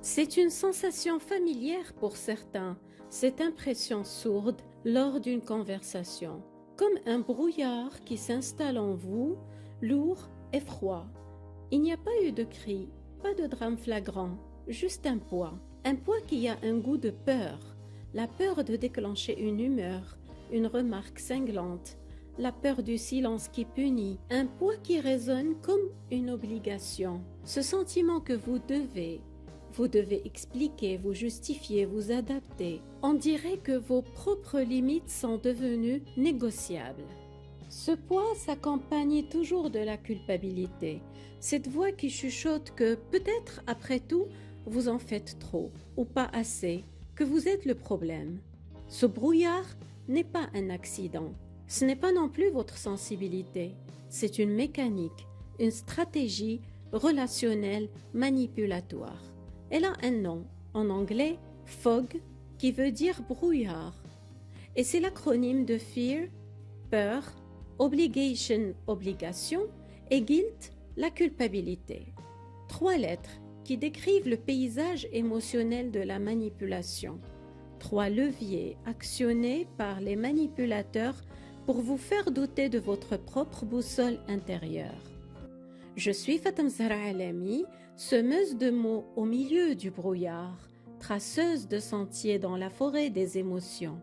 C'est une sensation familière pour certains, cette impression sourde lors d'une conversation, comme un brouillard qui s'installe en vous, lourd et froid. Il n'y a pas eu de cri, pas de drame flagrant, juste un poids qui a un goût de peur, la peur de déclencher une humeur, une remarque cinglante, la peur du silence qui punit, un poids qui résonne comme une obligation, ce sentiment que vous devez expliquer, vous justifier, vous adapter. On dirait que vos propres limites sont devenues négociables. Ce poids s'accompagne toujours de la culpabilité, cette voix qui chuchote que peut-être après tout, vous en faites trop ou pas assez, que vous êtes le problème. Ce brouillard n'est pas un accident, ce n'est pas non plus votre sensibilité, c'est une mécanique, une stratégie relationnelle manipulatoire. Elle a un nom, en anglais fog, qui veut dire brouillard. Et c'est l'acronyme de fear, peur, obligation, obligation, et guilt, la culpabilité. 3 lettres qui décrivent le paysage émotionnel de la manipulation. 3 leviers actionnés par les manipulateurs pour vous faire douter de votre propre boussole intérieure. Je suis Fatem Zahra Alami, semeuse de mots au milieu du brouillard, traceuse de sentiers dans la forêt des émotions.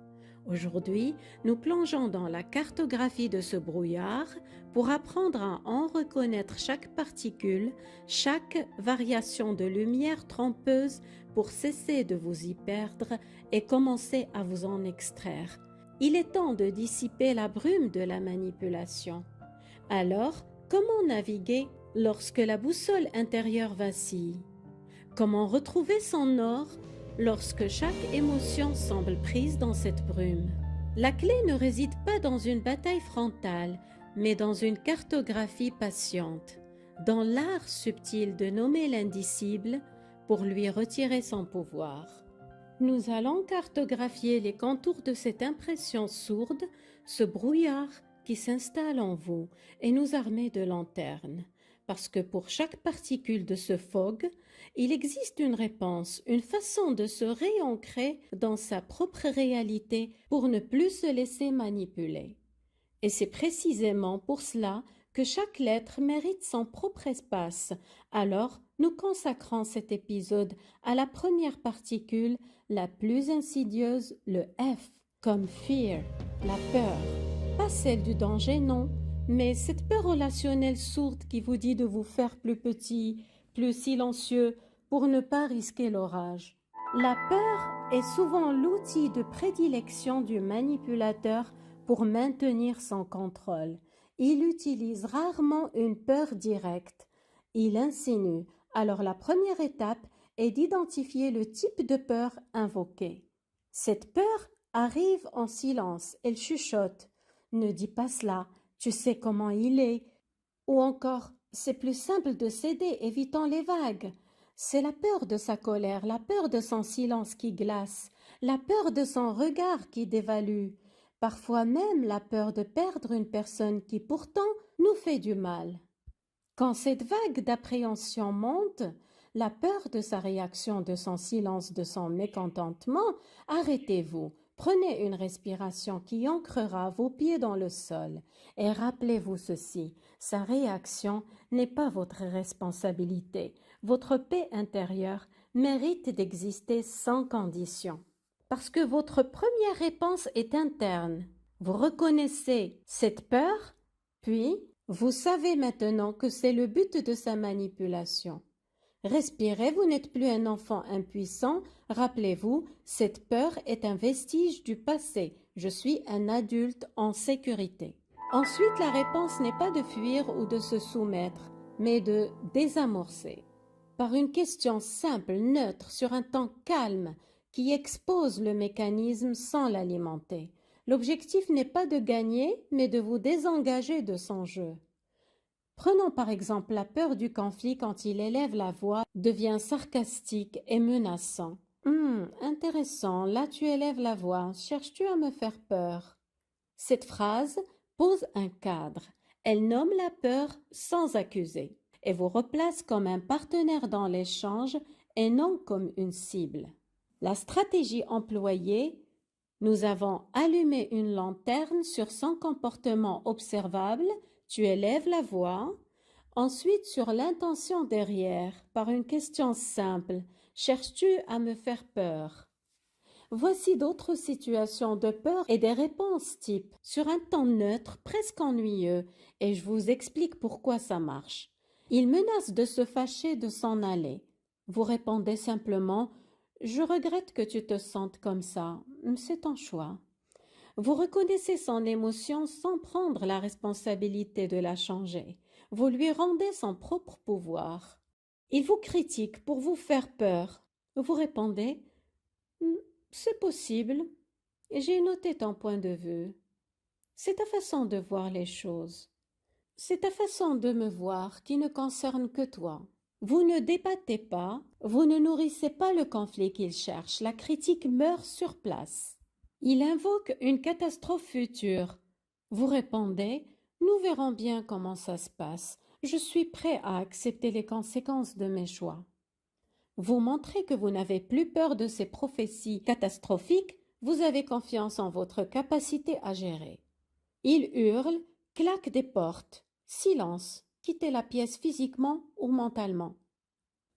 Aujourd'hui, nous plongeons dans la cartographie de ce brouillard pour apprendre à en reconnaître chaque particule, chaque variation de lumière trompeuse pour cesser de vous y perdre et commencer à vous en extraire. Il est temps de dissiper la brume de la manipulation. Alors, comment naviguer lorsque la boussole intérieure vacille? Comment retrouver son nord lorsque chaque émotion semble prise dans cette brume? La clé ne réside pas dans une bataille frontale, mais dans une cartographie patiente, dans l'art subtil de nommer l'indicible pour lui retirer son pouvoir. Nous allons cartographier les contours de cette impression sourde, ce brouillard qui s'installe en vous et nous armer de lanternes. Parce que pour chaque particule de ce fog, il existe une réponse, une façon de se réancrer dans sa propre réalité pour ne plus se laisser manipuler. Et c'est précisément pour cela que chaque lettre mérite son propre espace. Alors, nous consacrons cet épisode à la première particule, la plus insidieuse, le F, comme fear, la peur. Pas celle du danger, non, mais cette peur relationnelle sourde qui vous dit de vous faire plus petit, plus silencieux, pour ne pas risquer l'orage. La peur est souvent l'outil de prédilection du manipulateur pour maintenir son contrôle. Il utilise rarement une peur directe. Il insinue. Alors la première étape est d'identifier le type de peur invoquée. Cette peur arrive en silence. Elle chuchote. Ne dis pas cela. Tu sais comment il est. Ou encore, c'est plus simple de céder, évitant les vagues. C'est la peur de sa colère, la peur de son silence qui glace, la peur de son regard qui dévalue, parfois même la peur de perdre une personne qui pourtant nous fait du mal. Quand cette vague d'appréhension monte, la peur de sa réaction, de son silence, de son mécontentement, arrêtez-vous. Prenez une respiration qui ancrera vos pieds dans le sol et rappelez-vous ceci, sa réaction n'est pas votre responsabilité. Votre paix intérieure mérite d'exister sans condition. Parce que votre première réponse est interne. Vous reconnaissez cette peur, puis vous savez maintenant que c'est le but de sa manipulation. Respirez, vous n'êtes plus un enfant impuissant. Rappelez-vous, cette peur est un vestige du passé. Je suis un adulte en sécurité. Ensuite, la réponse n'est pas de fuir ou de se soumettre, mais de désamorcer. Par une question simple, neutre, sur un temps calme, qui expose le mécanisme sans l'alimenter. L'objectif n'est pas de gagner, mais de vous désengager de son jeu. Prenons par exemple la peur du conflit quand il élève la voix, devient sarcastique et menaçant. Intéressant, là tu élèves la voix, cherches-tu à me faire peur? Cette phrase pose un cadre. Elle nomme la peur sans accuser et vous replace comme un partenaire dans l'échange et non comme une cible. La stratégie employée, nous avons allumé une lanterne sur son comportement observable, tu élèves la voix. Ensuite, sur l'intention derrière, par une question simple, cherches-tu à me faire peur? Voici d'autres situations de peur et des réponses type sur un ton neutre, presque ennuyeux, et je vous explique pourquoi ça marche. Il menace de se fâcher, de s'en aller. Vous répondez simplement « Je regrette que tu te sentes comme ça, c'est ton choix ». Vous reconnaissez son émotion sans prendre la responsabilité de la changer. Vous lui rendez son propre pouvoir. Il vous critique pour vous faire peur. Vous répondez « C'est possible, j'ai noté ton point de vue. C'est ta façon de voir les choses. C'est ta façon de me voir qui ne concerne que toi. Vous ne débattez pas, vous ne nourrissez pas le conflit qu'il cherche. La critique meurt sur place. Il invoque une catastrophe future. Vous répondez « Nous verrons bien comment ça se passe. Je suis prêt à accepter les conséquences de mes choix. » Vous montrez que vous n'avez plus peur de ces prophéties catastrophiques, vous avez confiance en votre capacité à gérer. Il hurle, claque des portes. Silence, quittez la pièce physiquement ou mentalement.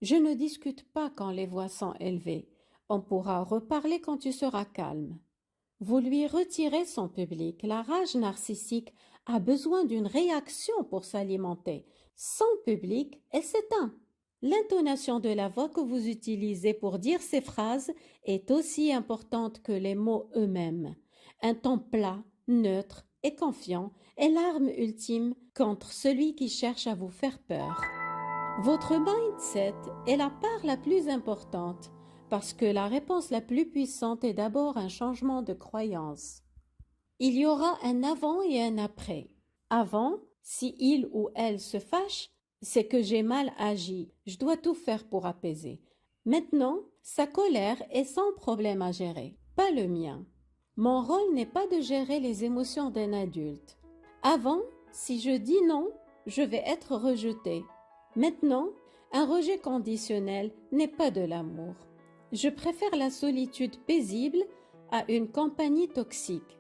Je ne discute pas quand les voix sont élevées. On pourra reparler quand tu seras calme. Vous lui retirez son public. La rage narcissique a besoin d'une réaction pour s'alimenter. Sans public, elle s'éteint. L'intonation de la voix que vous utilisez pour dire ces phrases est aussi importante que les mots eux-mêmes. Un ton plat, neutre et confiant est l'arme ultime contre celui qui cherche à vous faire peur. Votre mindset est la part la plus importante parce que la réponse la plus puissante est d'abord un changement de croyance. Il y aura un avant et un après. Avant, si il ou elle se fâche, c'est que j'ai mal agi, je dois tout faire pour apaiser. Maintenant, sa colère est sans problème à gérer, pas le mien. Mon rôle n'est pas de gérer les émotions d'un adulte. Avant, si je dis non, je vais être rejeté. Maintenant, un rejet conditionnel n'est pas de l'amour. Je préfère la solitude paisible à une compagnie toxique.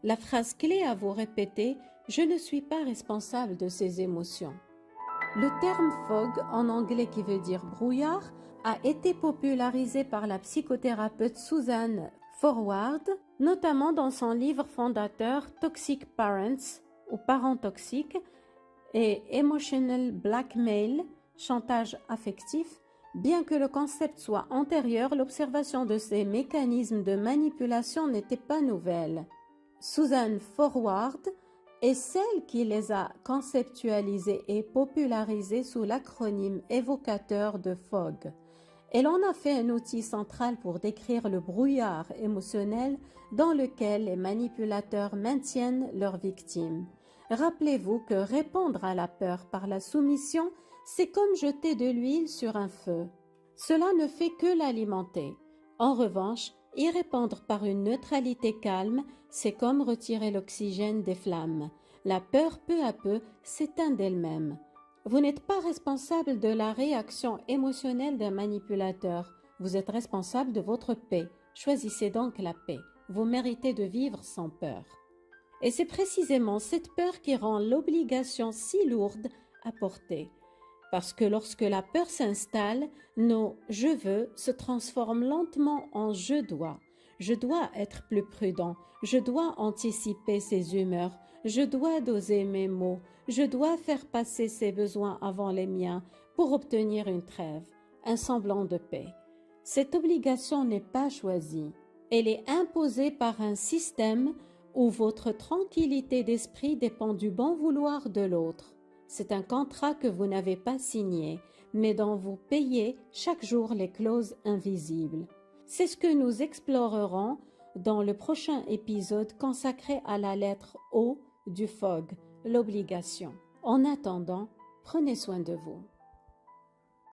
La phrase clé à vous répéter, je ne suis pas responsable de ces émotions. Le terme fog, en anglais qui veut dire brouillard, a été popularisé par la psychothérapeute Susan Forward, notamment dans son livre fondateur Toxic Parents ou Parents toxiques et Emotional Blackmail, chantage affectif. Bien que le concept soit antérieur, l'observation de ces mécanismes de manipulation n'était pas nouvelle. Susan Forward est celle qui les a conceptualisés et popularisés sous l'acronyme évocateur de FOG. Elle en a fait un outil central pour décrire le brouillard émotionnel dans lequel les manipulateurs maintiennent leurs victimes. Rappelez-vous que répondre à la peur par la soumission, c'est comme jeter de l'huile sur un feu. Cela ne fait que l'alimenter. En revanche, y répondre par une neutralité calme, c'est comme retirer l'oxygène des flammes. La peur, peu à peu, s'éteint d'elle-même. Vous n'êtes pas responsable de la réaction émotionnelle d'un manipulateur. Vous êtes responsable de votre paix. Choisissez donc la paix. Vous méritez de vivre sans peur. Et c'est précisément cette peur qui rend l'obligation si lourde à porter. Parce que lorsque la peur s'installe, nos « je veux » se transforment lentement en « je dois ». Je dois être plus prudent, je dois anticiper ses humeurs, je dois doser mes mots, je dois faire passer ses besoins avant les miens pour obtenir une trêve, un semblant de paix. Cette obligation n'est pas choisie, elle est imposée par un système où votre tranquillité d'esprit dépend du bon vouloir de l'autre. C'est un contrat que vous n'avez pas signé, mais dont vous payez chaque jour les clauses invisibles. C'est ce que nous explorerons dans le prochain épisode consacré à la lettre O du FOG, l'obligation. En attendant, prenez soin de vous.